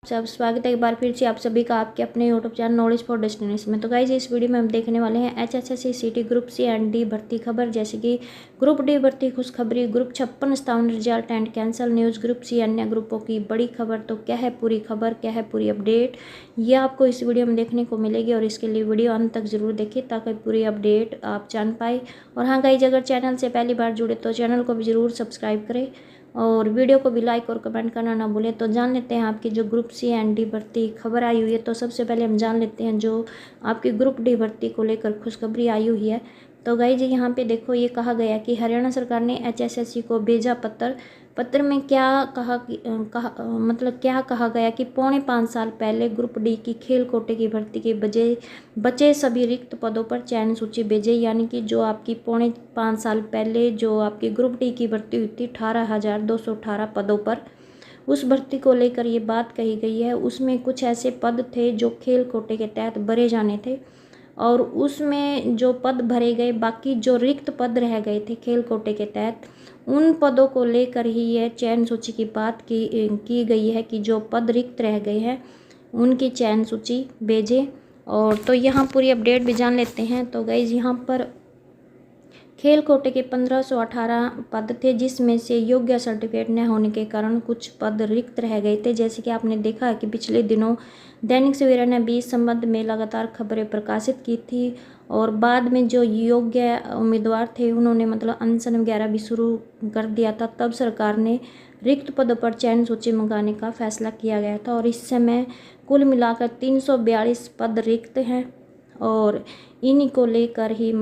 सब स्वागत है एक बार फिर से आप सभी का आपके अपने YouTube channel knowledge for destination में। तो गाइज इस वीडियो में हम देखने वाले हैं HSSC CET group C and D भर्ती खबर, जैसे कि ग्रुप डी भर्ती खुशखबरी, ग्रुप 56 स्थान result and cancel news, group C अन्य ग्रुपों की बड़ी खबर। तो क्या है पूरी खबर, क्या है पूरी अपडेट, ये आपको इस वीडियो में देखने को मिलेगी और इसके लिए वीडियो अंत तक जरूर देखिए ताकि पूरी अपडेट आप जान पाए। और हाँ गाइज, अगर चैनल से पहली बार जुड़े तो चैनल को भी ज़रूर सब्सक्राइब करें और वीडियो को भी लाइक और कमेंट करना ना भूलें। तो जान लेते हैं आपकी जो ग्रुप सी एंड डी भर्ती खबर आई हुई है। तो सबसे पहले हम जान लेते हैं जो आपकी ग्रुप डी भर्ती को लेकर खुशखबरी आई हुई है। तो गाइज यहाँ पे देखो, ये कहा गया कि हरियाणा सरकार ने HSSC को भेजा पत्र में क्या क्या कहा गया कि 4.5 साल पहले ग्रुप डी की खेल कोटे की भर्ती के बचे सभी रिक्त पदों पर चयन सूची भेजे। यानी कि जो आपकी 4.5 साल पहले जो आपकी ग्रुप डी की भर्ती हुई थी 18,218 पदों पर, उस भर्ती को लेकर ये बात कही गई है। उसमें कुछ ऐसे पद थे जो खेल कोटे के तहत भरे जाने थे और उसमें जो पद भरे गए, बाकी जो रिक्त पद रह गए थे खेल कोटे के तहत, उन पदों को लेकर ही यह चयन सूची की बात की गई है कि जो पद रिक्त रह गए हैं उनकी चयन सूची भेजें। और तो यहाँ पूरी अपडेट भी जान लेते हैं। तो गाइज यहाँ पर खेल कोटे के 1518 पद थे, जिसमें से योग्य सर्टिफिकेट न होने के कारण कुछ पद रिक्त रह गए थे। जैसे कि आपने देखा है कि पिछले दिनों दैनिक सवेरा ने भी इस संबंध में लगातार खबरें प्रकाशित की थी और बाद में जो योग्य उम्मीदवार थे उन्होंने अनशन वगैरह भी शुरू कर दिया था। तब सरकार ने रिक्त पदों पर चयन सूची मंगाने का फैसला किया गया था और इस समय कुल मिलाकर 342 पद रिक्त हैं और इन्हीं को लेकर ही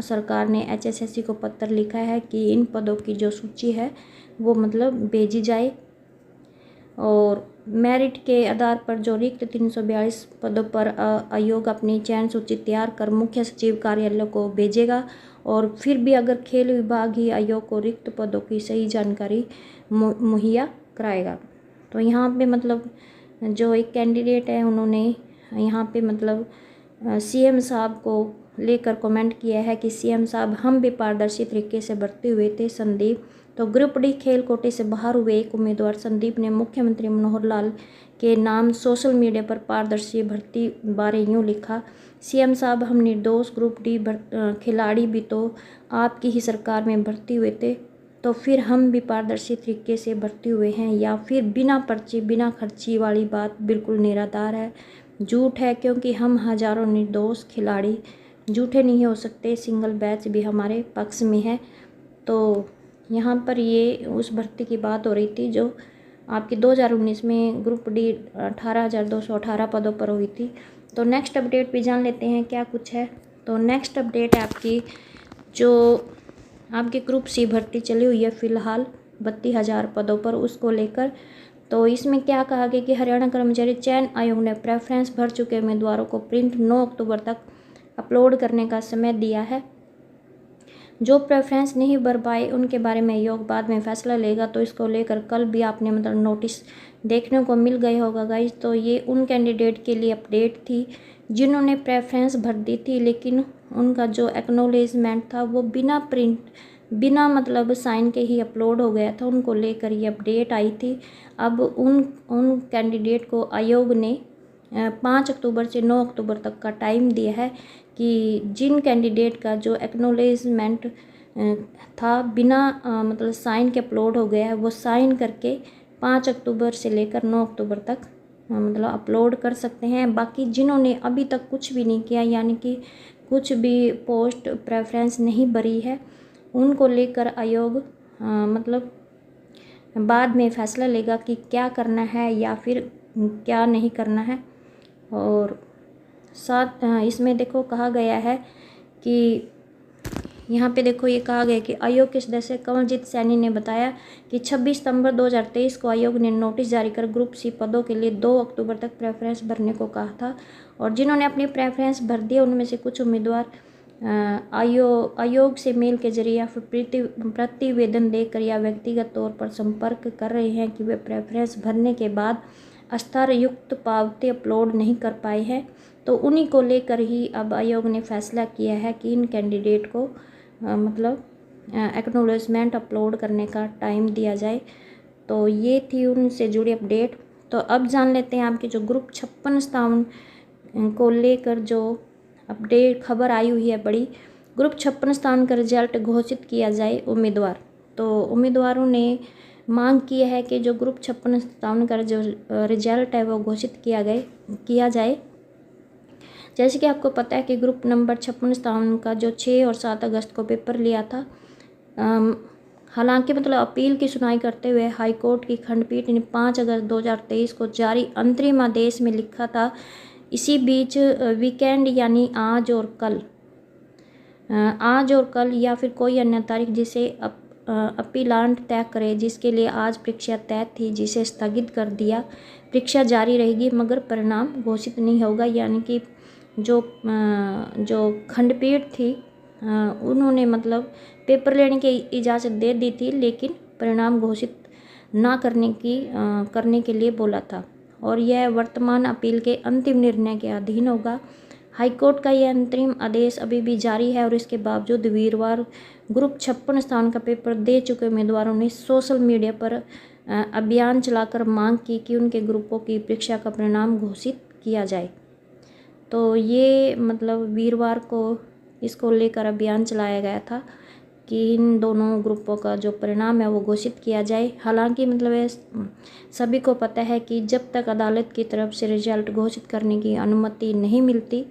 सरकार ने HSSC को पत्र लिखा है कि इन पदों की जो सूची है वो भेजी जाए और मेरिट के आधार पर जो रिक्त 342 पदों पर आयोग अपनी चयन सूची तैयार कर मुख्य सचिव कार्यालय को भेजेगा और फिर भी अगर खेल विभाग ही आयोग को रिक्त पदों की सही जानकारी मुहैया कराएगा। तो यहाँ पे जो एक कैंडिडेट है उन्होंने यहाँ पे CM साहब को लेकर कमेंट किया है कि CM साहब, हम भी पारदर्शी तरीके से भर्ती हुए थे संदीप। तो ग्रुप डी खेल कोटे से बाहर हुए एक उम्मीदवार संदीप ने मुख्यमंत्री मनोहर लाल के नाम सोशल मीडिया पर पारदर्शी भर्ती बारे यूँ लिखा, CM साहब, हम निर्दोष ग्रुप डी खिलाड़ी भी तो आपकी ही सरकार में भर्ती हुए थे, तो फिर हम भी पारदर्शी तरीके से भर्ती हुए हैं या फिर बिना पर्ची बिना खर्ची वाली बात बिल्कुल निराधार है, झूठ है, क्योंकि हम हजारों निर्दोष खिलाड़ी झूठे नहीं हो सकते, सिंगल बैच भी हमारे पक्ष में है। तो यहाँ पर ये उस भर्ती की बात हो रही थी जो आपकी 2019 में ग्रुप डी 18,218 पदों पर हुई थी। तो नेक्स्ट अपडेट भी जान लेते हैं क्या कुछ है। तो नेक्स्ट अपडेट है आपकी जो आपकी ग्रुप सी भर्ती चली हुई है फ़िलहाल 32,000 पदों पर, उसको लेकर। तो इसमें क्या कहा गया कि हरियाणा कर्मचारी चयन आयोग ने प्रेफरेंस भर चुके उम्मीदवारों को प्रिंट 9 अक्टूबर तक अपलोड करने का समय दिया है। जो प्रेफरेंस नहीं भर पाए उनके बारे में आयोग बाद में फैसला लेगा। तो इसको लेकर कल भी आपने नोटिस देखने को मिल गया होगा गाइज। तो ये उन कैंडिडेट के लिए अपडेट थी जिन्होंने प्रेफरेंस भर दी थी, लेकिन उनका जो एक्नॉलेजमेंट था वो बिना प्रिंट बिना साइन के ही अपलोड हो गया था। उनको लेकर ये अपडेट आई थी। अब उन कैंडिडेट को आयोग ने 5 अक्टूबर से 9 अक्टूबर तक का टाइम दिया है कि जिन कैंडिडेट का जो एक्नॉलेजमेंट था बिना साइन के अपलोड हो गया है, वो साइन करके 5 अक्टूबर से लेकर 9 अक्टूबर तक अपलोड कर सकते हैं। बाकी जिन्होंने अभी तक कुछ भी नहीं किया, यानी कि कुछ भी पोस्ट प्रेफरेंस नहीं भरी है, उनको लेकर आयोग बाद में फैसला लेगा कि क्या करना है या फिर क्या नहीं करना है। और साथ इसमें देखो कहा गया है कि यहाँ पे देखो ये कहा गया कि आयोग के सदस्य कंवलजीत सैनी ने बताया कि 26 सितंबर 2023 को आयोग ने नोटिस जारी कर ग्रुप सी पदों के लिए 2 अक्टूबर तक प्रेफरेंस भरने को कहा था और जिन्होंने अपनी प्रेफरेंस भर दिया उनमें से कुछ उम्मीदवार आयोग से मेल के जरिए या फिर प्रतिवेदन देकर या व्यक्तिगत तौर पर संपर्क कर रहे हैं कि वे प्रेफरेंस भरने के बाद स्तर युक्त पावती अपलोड नहीं कर पाए हैं। तो उन्हीं को लेकर ही अब आयोग ने फैसला किया है कि इन कैंडिडेट को एक्नॉलेजमेंट अपलोड करने का टाइम दिया जाए। तो ये थी उनसे जुड़ी अपडेट। तो अब जान लेते हैं आपके जो ग्रुप 56 को लेकर जो अपडेट खबर आई हुई है बड़ी। ग्रुप 56 का रिजल्ट घोषित किया जाए उम्मीदवार। तो उम्मीदवारों ने मांग की है कि जो ग्रुप 56 का जो रिजल्ट है वो घोषित किया जाए। जैसे कि आपको पता है कि ग्रुप नंबर 56 का जो 6 और 7 अगस्त को पेपर लिया था, हालांकि मतलब अपील की सुनवाई करते हुए हाई कोर्ट की खंडपीठ ने 5 अगस्त 2023 को जारी अंतरिम आदेश में लिखा था, इसी बीच वीकेंड यानी आज और कल या फिर कोई अन्य तारीख जिसे अपीलांट तय करे, जिसके लिए आज परीक्षा तय थी, जिसे स्थगित कर दिया। परीक्षा जारी रहेगी मगर परिणाम घोषित नहीं होगा। यानी कि जो खंडपीठ थी उन्होंने मतलब पेपर लेने की इजाज़त दे दी थी, लेकिन परिणाम घोषित ना करने के लिए बोला था, और यह वर्तमान अपील के अंतिम निर्णय के अधीन होगा। हाईकोर्ट का यह अंतरिम आदेश अभी भी जारी है और इसके बावजूद वीरवार ग्रुप 56 का पेपर दे चुके उम्मीदवारों ने सोशल मीडिया पर अभियान चलाकर मांग की कि उनके ग्रुपों की परीक्षा का परिणाम घोषित किया जाए। तो ये मतलब वीरवार को इसको लेकर अभियान चलाया गया था कि इन दोनों ग्रुपों का जो परिणाम है वो घोषित किया जाए। हालांकि मतलब सभी को पता है कि जब तक अदालत की तरफ से रिजल्ट घोषित करने की अनुमति नहीं मिलती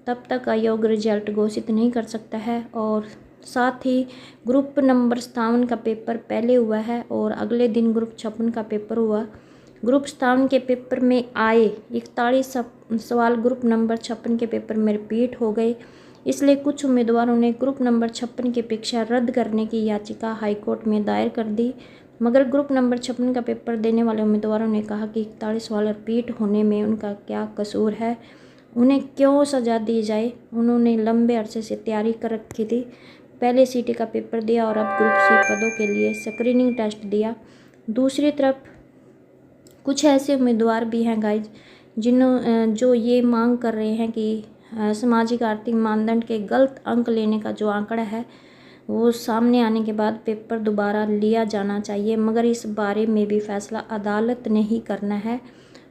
तब तक आयोग रिजल्ट घोषित नहीं कर सकता है। और साथ ही ग्रुप नंबर 57 का पेपर पहले हुआ है और अगले दिन ग्रुप 56 का पेपर हुआ। ग्रुप 57 के पेपर में आए 41 सवाल ग्रुप नंबर 56 के पेपर में रिपीट हो गए, इसलिए कुछ उम्मीदवारों ने ग्रुप नंबर 56 की परीक्षा रद्द करने की याचिका हाईकोर्ट में दायर कर दी। मगर ग्रुप नंबर 56 का पेपर देने वाले उम्मीदवारों ने कहा कि 41 सवाल रिपीट होने में उनका क्या कसूर है, उन्हें क्यों सज़ा दी जाए। उन्होंने लंबे अरसे से तैयारी कर रखी थी, पहले सीटी का पेपर दिया और अब ग्रुप सी पदों के लिए स्क्रीनिंग टेस्ट दिया। दूसरी तरफ कुछ ऐसे उम्मीदवार भी हैं गाइज जो ये मांग कर रहे हैं कि सामाजिक आर्थिक मानदंड के गलत अंक लेने का जो आंकड़ा है वो सामने आने के बाद पेपर दोबारा लिया जाना चाहिए, मगर इस बारे में भी फैसला अदालत ने ही करना है।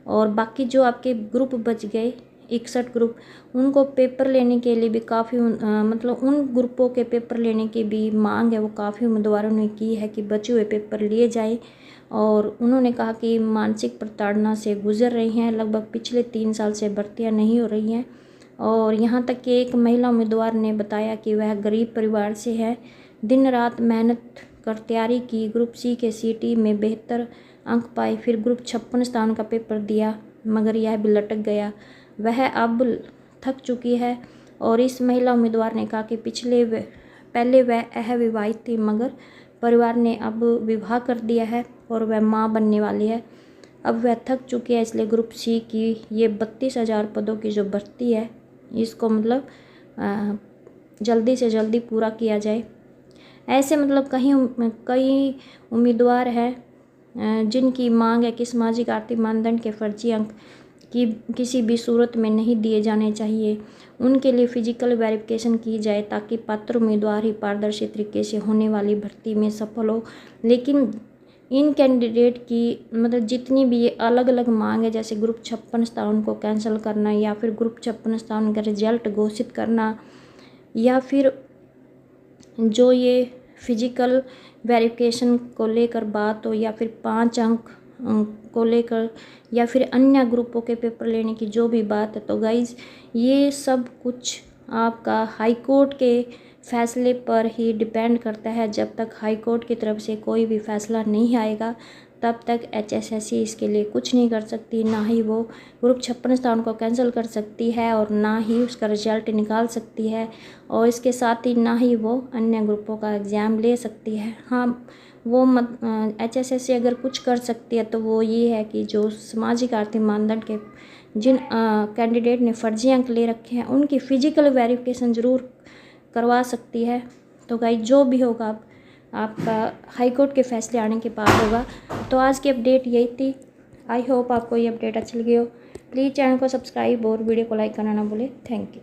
और बाकी जो आपके ग्रुप बच गए 61 ग्रुप, उनको पेपर लेने के लिए भी काफ़ी मतलब उन ग्रुपों के पेपर लेने की भी मांग है, वो काफ़ी उम्मीदवारों ने की है कि बचे हुए पेपर लिए जाए। और उन्होंने कहा कि मानसिक प्रताड़ना से गुजर रही हैं, लगभग पिछले 3 साल से भर्तियां नहीं हो रही हैं। और यहाँ तक कि एक महिला उम्मीदवार ने बताया कि वह गरीब परिवार से है, दिन रात मेहनत कर तैयारी की, ग्रुप सी के सीटी में बेहतर अंक पाए, फिर ग्रुप 56 का पेपर दिया मगर यह भी लटक गया। वह अब थक चुकी है। और इस महिला उम्मीदवार ने कहा कि पहले वह अविवाहित थी मगर परिवार ने अब विवाह कर दिया है और वह मां बनने वाली है। अब वह थक चुकी है, इसलिए ग्रुप सी की ये 32,000 पदों की जो भर्ती है इसको मतलब जल्दी से जल्दी पूरा किया जाए। ऐसे मतलब कई उम्मीदवार हैं जिनकी मांग है कि सामाजिक आर्थिक मानदंड के फर्जी अंक की किसी भी सूरत में नहीं दिए जाने चाहिए, उनके लिए फिजिकल वेरिफिकेशन की जाए ताकि पात्र उम्मीदवार ही पारदर्शी तरीके से होने वाली भर्ती में सफल हो। लेकिन इन कैंडिडेट की मतलब जितनी भी ये अलग अलग मांग है, जैसे ग्रुप 56 को कैंसिल करना या फिर ग्रुप 56 का रिजल्ट घोषित करना, या फिर जो ये फिजिकल वेरिफिकेशन को लेकर बात हो, या फिर 5 अंक को लेकर, या फिर अन्य ग्रुपों के पेपर लेने की जो भी बात है, तो गाइज़ ये सब कुछ आपका हाई कोर्ट के फैसले पर ही डिपेंड करता है। जब तक हाई कोर्ट की तरफ से कोई भी फैसला नहीं आएगा तब तक HSSC इसके लिए कुछ नहीं कर सकती, ना ही वो ग्रुप 56 को कैंसिल कर सकती है और ना ही उसका रिजल्ट निकाल सकती है, और इसके साथ ही ना ही वो अन्य ग्रुपों का एग्ज़ाम ले सकती है। हाँ, वो HSSC अगर कुछ कर सकती है तो वो ये है कि जो सामाजिक आर्थिक मानदंड के जिन कैंडिडेट ने फर्जी अंक ले रखे हैं उनकी फ़िजिकल वेरिफिकेशन ज़रूर करवा सकती है। तो गाइस जो भी होगा आपका हाई कोर्ट के फैसले आने के बाद होगा। तो आज की अपडेट यही थी। आई होप आपको ये अपडेट अच्छी लगी हो। प्लीज़ चैनल को सब्सक्राइब और वीडियो को लाइक करना ना भूलें। Thank you.